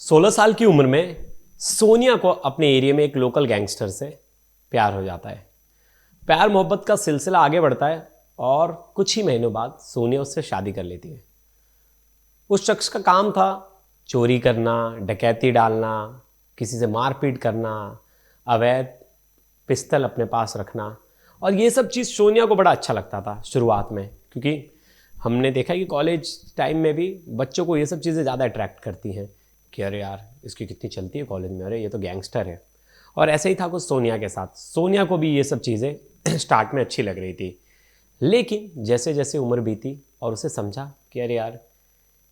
16 साल की उम्र में सोनिया को अपने एरिया में एक लोकल गैंगस्टर से प्यार हो जाता है। प्यार मोहब्बत का सिलसिला आगे बढ़ता है और कुछ ही महीनों बाद सोनिया उससे शादी कर लेती है। उस शख्स का काम था चोरी करना, डकैती डालना, किसी से मारपीट करना, अवैध पिस्तल अपने पास रखना। और ये सब चीज़ सोनिया को बड़ा अच्छा लगता था शुरुआत में, क्योंकि हमने देखा कि कॉलेज टाइम में भी बच्चों को ये सब चीज़ें ज़्यादा अट्रैक्ट करती हैं कि अरे यार इसकी कितनी चलती है कॉलेज में, अरे ये तो गैंगस्टर है। और ऐसे ही था कुछ सोनिया के साथ। सोनिया को भी ये सब चीज़ें स्टार्ट में अच्छी लग रही थी, लेकिन जैसे जैसे उम्र बीती और उसे समझा कि अरे यार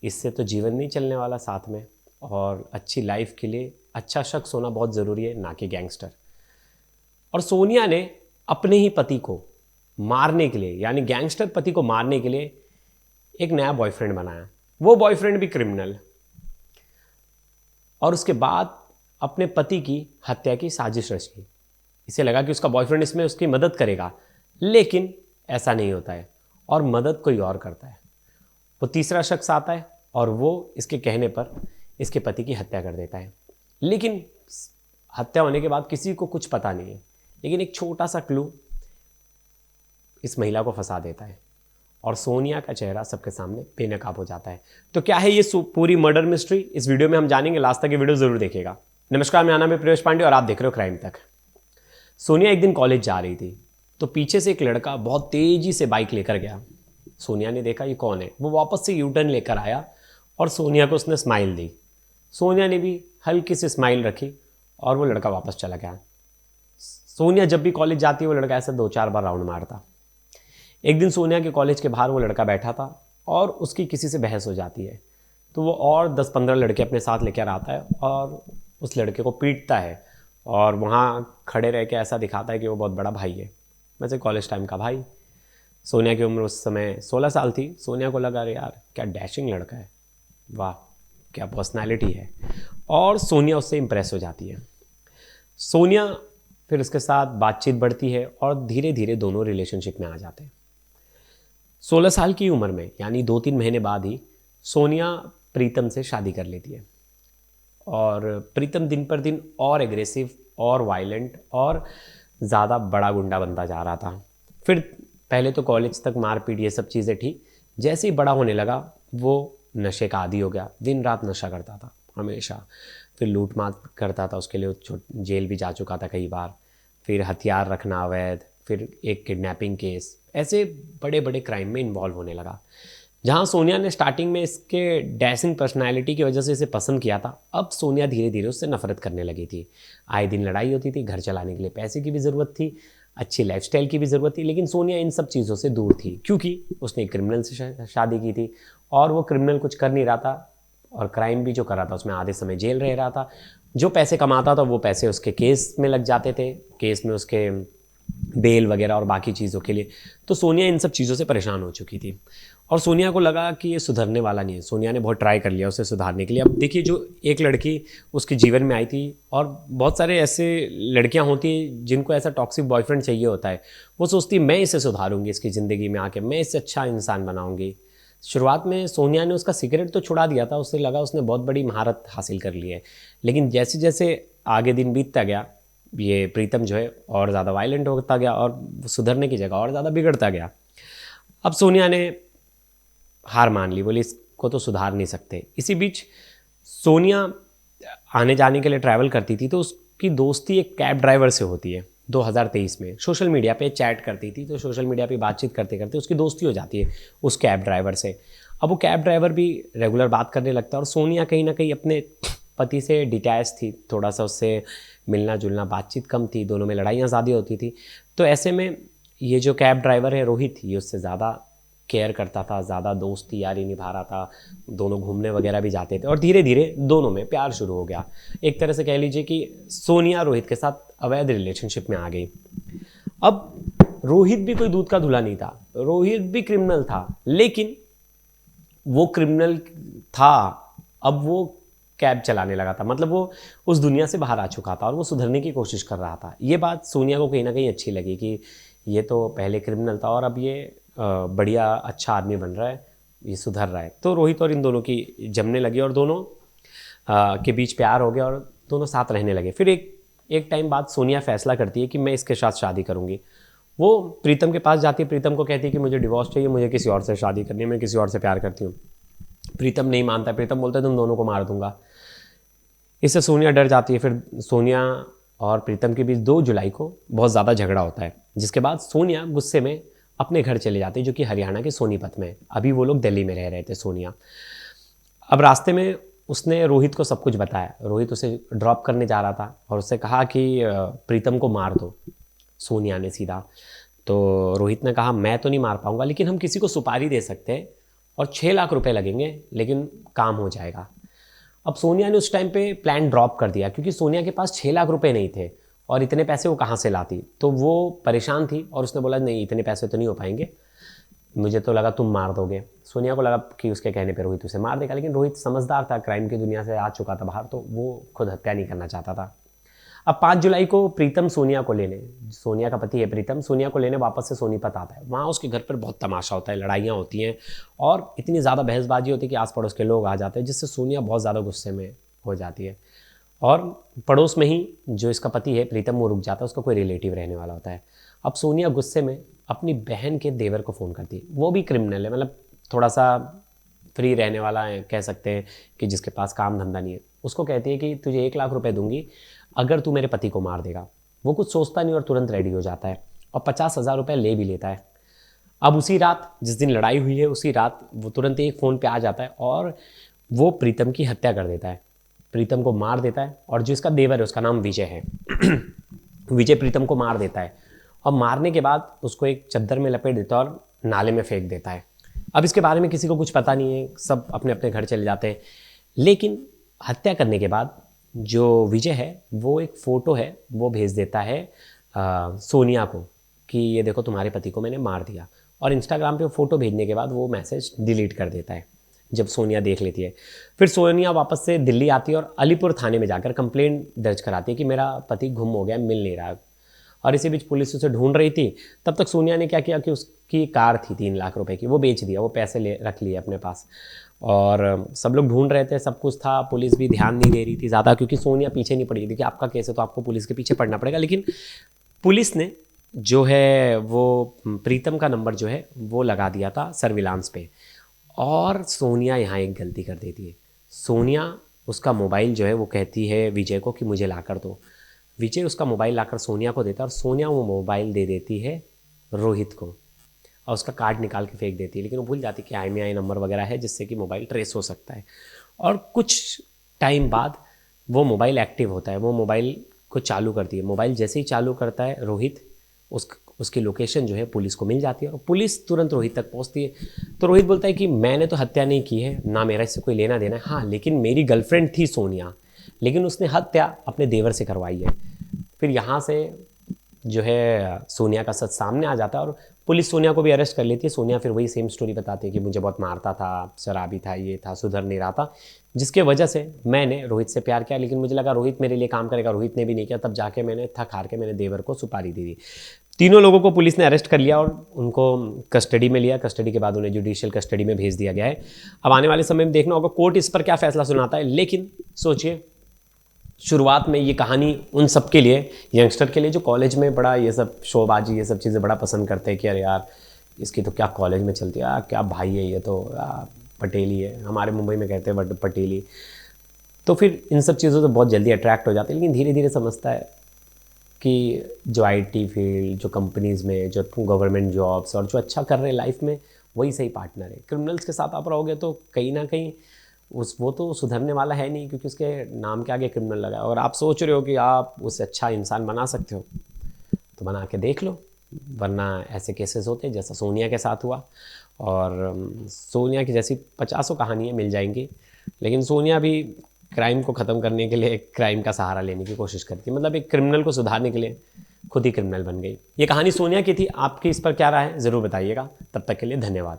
इससे तो जीवन नहीं चलने वाला साथ में, और अच्छी लाइफ के लिए अच्छा शख्स होना बहुत ज़रूरी है, ना कि गैंगस्टर। और सोनिया ने अपने ही पति को मारने के लिए, यानी गैंगस्टर पति को मारने के लिए एक नया बॉयफ्रेंड बनाया। वो बॉयफ्रेंड भी क्रिमिनल, और उसके बाद अपने पति की हत्या की साजिश रची। इसे लगा कि उसका बॉयफ्रेंड इसमें उसकी मदद करेगा, लेकिन ऐसा नहीं होता है और मदद कोई और करता है। वो तीसरा शख्स आता है और वो इसके कहने पर इसके पति की हत्या कर देता है। लेकिन हत्या होने के बाद किसी को कुछ पता नहीं है, लेकिन एक छोटा सा क्लू इस महिला को फंसा देता है और सोनिया का चेहरा सबके सामने बेनकाब हो जाता है। तो क्या है ये पूरी मर्डर मिस्ट्री, इस वीडियो में हम जानेंगे। लास्ट तक ये वीडियो जरूर देखिएगा। नमस्कार, मेरा नाम है प्रवेश पांडे और आप देख रहे हो क्राइम तक। सोनिया एक दिन कॉलेज जा रही थी तो पीछे से एक लड़का बहुत तेजी से बाइक लेकर गया। सोनिया ने देखा ये कौन है। वो वापस से यू टर्न लेकर आया और सोनिया को उसने स्माइल दी। सोनिया ने भी हल्की सी स्माइल रखी और वो लड़का वापस चला गया। सोनिया जब भी कॉलेज जाती है वो लड़का ऐसे 2-4 बार राउंड मारता। एक दिन सोनिया के कॉलेज के बाहर वो लड़का बैठा था और उसकी किसी से बहस हो जाती है, तो वो और 10-15 लड़के अपने साथ लेकर आता है और उस लड़के को पीटता है और वहाँ खड़े रह के ऐसा दिखाता है कि वो बहुत बड़ा भाई है, वैसे कॉलेज टाइम का भाई। सोनिया की उम्र उस समय 16 साल थी। सोनिया को लगा अरे यार क्या डैशिंग लड़का है, वाह क्या पर्सनैलिटी है, और सोनिया उससे इम्प्रेस हो जाती है। सोनिया फिर उसके साथ बातचीत बढ़ती है और धीरे धीरे दोनों रिलेशनशिप में आ जाते हैं। 16 साल की उम्र में, यानी 2-3 महीने बाद ही सोनिया प्रीतम से शादी कर लेती है। और प्रीतम दिन पर दिन और एग्रेसिव और वायलेंट और ज़्यादा बड़ा गुंडा बनता जा रहा था। फिर पहले तो कॉलेज तक मारपीट ये सब चीज़ें थी, जैसे ही बड़ा होने लगा वो नशे का आदी हो गया। दिन रात नशा करता था हमेशा। फिर लूट मार करता था, उसके लिए जेल भी जा चुका था कई बार। फिर हथियार रखना अवैध, फिर एक किडनैपिंग केस, ऐसे बड़े बड़े क्राइम में इन्वॉल्व होने लगा। जहाँ सोनिया ने स्टार्टिंग में इसके डैशिंग पर्सनालिटी की वजह से इसे पसंद किया था, अब सोनिया धीरे धीरे उससे नफरत करने लगी थी। आए दिन लड़ाई होती थी, घर चलाने के लिए पैसे की भी ज़रूरत थी, अच्छी लाइफस्टाइल की भी ज़रूरत थी, लेकिन सोनिया इन सब चीज़ों से दूर थी क्योंकि उसने एक क्रिमिनल से शादी की थी और वो क्रिमिनल कुछ कर नहीं रहा था, और क्राइम भी जो कर रहा था उसमें आधे समय जेल रह रहा था। जो पैसे कमाता था वो पैसे उसके केस में लग जाते थे, केस में उसके बेल वगैरह और बाकी चीज़ों के लिए। तो सोनिया इन सब चीज़ों से परेशान हो चुकी थी और सोनिया को लगा कि ये सुधरने वाला नहीं है। सोनिया ने बहुत ट्राई कर लिया उसे सुधारने के लिए। अब देखिए, जो एक लड़की उसके जीवन में आई थी, और बहुत सारे ऐसे लड़कियां होती हैं जिनको ऐसा टॉक्सिक बॉयफ्रेंड चाहिए होता है। वो सोचती है मैं इसे सुधारूंगी, इसकी ज़िंदगी में आके मैं इससे अच्छा इंसान बनाऊंगी। शुरुआत में सोनिया ने उसका सिगरेट तो छुड़ा दिया था, उससे लगा उसने बहुत बड़ी महारत हासिल कर ली है। लेकिन जैसे जैसे आगे दिन बीतता गया, ये प्रीतम जो है और ज़्यादा वायलेंट होता गया और सुधरने की जगह और ज़्यादा बिगड़ता गया। अब सोनिया ने हार मान ली, बोली इसको तो सुधार नहीं सकते। इसी बीच सोनिया आने जाने के लिए ट्रैवल करती थी, तो उसकी दोस्ती एक कैब ड्राइवर से होती है। 2023 में सोशल मीडिया पे चैट करती थी, तो सोशल मीडिया पे बातचीत करते करते उसकी दोस्ती हो जाती है उस कैब ड्राइवर से। अब वो कैब ड्राइवर भी रेगुलर बात करने लगता है और सोनिया कहीं ना कहीं अपने पति से डिटैच थी, थोड़ा सा उससे मिलना जुलना, बातचीत कम थी, दोनों में लड़ाइयाँ ज़्यादा होती थी। तो ऐसे में ये जो कैब ड्राइवर है रोहित, ये उससे ज़्यादा केयर करता था, ज़्यादा दोस्ती यारी निभा रहा था, दोनों घूमने वगैरह भी जाते थे और धीरे धीरे दोनों में प्यार शुरू हो गया। एक तरह से कह लीजिए कि सोनिया रोहित के साथ अवैध रिलेशनशिप में आ गई। अब रोहित भी कोई दूध का धुला नहीं था, रोहित भी क्रिमिनल था, लेकिन वो क्रिमिनल था, अब वो कैब चलाने लगा था, मतलब वो उस दुनिया से बाहर आ चुका था और वो सुधरने की कोशिश कर रहा था। ये बात सोनिया को कहीं ना कहीं अच्छी लगी कि ये तो पहले क्रिमिनल था और अब ये बढ़िया अच्छा आदमी बन रहा है, ये सुधर रहा है। तो रोहित और इन दोनों की जमने लगी और दोनों के बीच प्यार हो गया और दोनों साथ रहने लगे। फिर एक टाइम बाद सोनिया फैसला करती है कि मैं इसके साथ शादी करूँगी। वो प्रीतम के पास जाती है, प्रीतम को कहती है कि मुझे डिवोर्स चाहिए, मुझे किसी और से शादी करनी है, मैं किसी और से प्यार करती हूँ। प्रीतम नहीं मानता, प्रीतम बोलता है तुम दोनों को मार दूंगा। इससे सोनिया डर जाती है। फिर सोनिया और प्रीतम के बीच 2 जुलाई को बहुत ज़्यादा झगड़ा होता है, जिसके बाद सोनिया गुस्से में अपने घर चले जाती है, जो कि हरियाणा के सोनीपत में है। अभी वो लोग दिल्ली में रह रहे थे सोनिया। अब रास्ते में उसने रोहित को सब कुछ बताया। रोहित उसे ड्रॉप करने जा रहा था और उससे कहा कि प्रीतम को मार दो, सोनिया ने सीधा। तो रोहित ने कहा मैं तो नहीं मार पाऊंगा, लेकिन हम किसी को सुपारी दे सकते हैं और 6 लाख रुपए लगेंगे, लेकिन काम हो जाएगा। अब सोनिया ने उस टाइम पे प्लान ड्रॉप कर दिया, क्योंकि सोनिया के पास 6 लाख रुपए नहीं थे और इतने पैसे वो कहाँ से लाती। तो वो परेशान थी और उसने बोला नहीं, इतने पैसे तो नहीं हो पाएंगे, मुझे तो लगा तुम मार दोगे। सोनिया को लगा कि उसके कहने पर रोहित उसे मार देगा, लेकिन रोहित समझदार था, क्राइम की दुनिया से आ चुका था बाहर, तो वो खुद हत्या नहीं करना चाहता था। अब 5 जुलाई को प्रीतम सोनिया को लेने, सोनिया का पति है प्रीतम, सोनिया को लेने वापस से सोनीपत आता है। वहाँ उसके घर पर बहुत तमाशा होता है, लड़ाइयाँ होती हैं और इतनी ज़्यादा बहसबाजी होती है कि आस पड़ोस के लोग आ जाते हैं, जिससे सोनिया बहुत ज़्यादा गुस्से में हो जाती है। और पड़ोस में ही जो इसका पति है प्रीतम, वो रुक जाता है, उसका कोई रिलेटिव रहने वाला होता है। अब सोनिया गुस्से में अपनी बहन के देवर को फ़ोन करती है। वो भी क्रिमिनल है, मतलब थोड़ा सा फ्री रहने वाला है, कह सकते हैं कि जिसके पास काम धंधा नहीं है। उसको कहती है कि तुझे 1 लाख रुपए दूंगी अगर तू मेरे पति को मार देगा। वो कुछ सोचता नहीं और तुरंत रेडी हो जाता है और 50,000 रुपये ले भी लेता है। अब उसी रात, जिस दिन लड़ाई हुई है उसी रात, वो तुरंत एक फ़ोन पे आ जाता है और वो प्रीतम की हत्या कर देता है, प्रीतम को मार देता है। और जो इसका देवर है उसका नाम विजय है विजय प्रीतम को मार देता है और मारने के बाद उसको एक चद्दर में लपेट देता है और नाले में फेंक देता है। अब इसके बारे में किसी को कुछ पता नहीं है, सब अपने अपने घर चले जाते हैं। लेकिन हत्या करने के बाद जो विजय है वो एक फ़ोटो है वो भेज देता है सोनिया को कि ये देखो तुम्हारे पति को मैंने मार दिया। और इंस्टाग्राम पे वो फ़ोटो भेजने के बाद वो मैसेज डिलीट कर देता है जब सोनिया देख लेती है। फिर सोनिया वापस से दिल्ली आती है और अलीपुर थाने में जाकर कंप्लेंट दर्ज कराती है कि मेरा पति गुम हो गया, मिल नहीं रहा। और इसी बीच पुलिस उसे ढूंढ रही थी। तब तक सोनिया ने क्या किया कि उसकी कार थी 3 लाख रुपए की, वो बेच दिया, वो पैसे रख लिए अपने पास। और सब लोग ढूंढ रहे थे, सब कुछ था, पुलिस भी ध्यान नहीं दे रही थी ज़्यादा, क्योंकि सोनिया पीछे नहीं पड़ी थी कि आपका केस है तो आपको पुलिस के पीछे पड़ना पड़ेगा। लेकिन पुलिस ने जो है वो प्रीतम का नंबर जो है वो लगा दिया था सर्विलांस पे। और सोनिया यहाँ एक गलती कर देती है। सोनिया उसका मोबाइल जो है वो कहती है विजय को कि मुझे ला कर दो। विजय उसका मोबाइल लाकर सोनिया को देता है और सोनिया वो मोबाइल दे देती है रोहित को और उसका कार्ड निकाल के फेंक देती है। लेकिन वो भूल जाती है कि IMEI नंबर वगैरह है जिससे कि मोबाइल ट्रेस हो सकता है। और कुछ टाइम बाद वो मोबाइल एक्टिव होता है, वो मोबाइल को चालू करती है। मोबाइल जैसे ही चालू करता है रोहित, उसकी लोकेशन जो है पुलिस को मिल जाती है और पुलिस तुरंत रोहित तक पहुंचती है। तो रोहित बोलता है कि मैंने तो हत्या नहीं की है, ना मेरा इससे कोई लेना देना है, हाँ लेकिन मेरी गर्लफ्रेंड थी सोनिया, लेकिन उसने हत्या अपने देवर से करवाई है। फिर यहाँ से जो है सोनिया का सच सामने आ जाता है और पुलिस सोनिया को भी अरेस्ट कर लेती है। सोनिया फिर वही सेम स्टोरी बताती है कि मुझे बहुत मारता था, शराबी था, ये था, सुधर नहीं रहा था, जिसके वजह से मैंने रोहित से प्यार किया, लेकिन मुझे लगा रोहित मेरे लिए काम करेगा, रोहित ने भी नहीं किया। तब जाके मैंने थक हार के मैंने देवर को सुपारी दे दी। तीनों लोगों को पुलिस ने अरेस्ट कर लिया और उनको कस्टडी में लिया। कस्टडी के बाद उन्हें जुडिशियल कस्टडी में भेज दिया गया है। अब आने वाले समय में देखना होगा कोर्ट इस पर क्या फैसला सुनाता है। लेकिन सोचिए, शुरुआत में ये कहानी उन सब के लिए, यंगस्टर के लिए जो कॉलेज में बड़ा ये सब शोबाजी, ये सब चीज़ें बड़ा पसंद करते हैं कि अरे यार इसकी तो क्या कॉलेज में चलती है, क्या भाई है ये तो, पटेली है, हमारे मुंबई में कहते हैं पटेली। तो फिर इन सब चीज़ों से बहुत जल्दी अट्रैक्ट हो जाते हैं। लेकिन धीरे धीरे समझता है कि जो IT फील्ड, जो कंपनीज़ में, जो गवर्नमेंट जॉब्स और जो अच्छा कर रहे हैं लाइफ में, वही सही पार्टनर है। क्रिमिनल्स के साथ आप रहोगे तो कहीं ना कहीं वो तो सुधरने वाला है नहीं, क्योंकि उसके नाम के आगे क्रिमिनल लगा है। और आप सोच रहे हो कि आप उसे अच्छा इंसान बना सकते हो तो बना के देख लो, वरना ऐसे केसेस होते हैं जैसा सोनिया के साथ हुआ। और सोनिया की जैसी 50 कहानियाँ मिल जाएंगी, लेकिन सोनिया भी क्राइम को ख़त्म करने के लिए क्राइम का सहारा लेने की कोशिश करती है, मतलब एक क्रिमिनल को सुधारने के लिए खुद ही क्रिमिनल बन गई। ये कहानी सोनिया की थी। आपकी इस पर क्या राय है ज़रूर बताइएगा। तब तक के लिए धन्यवाद।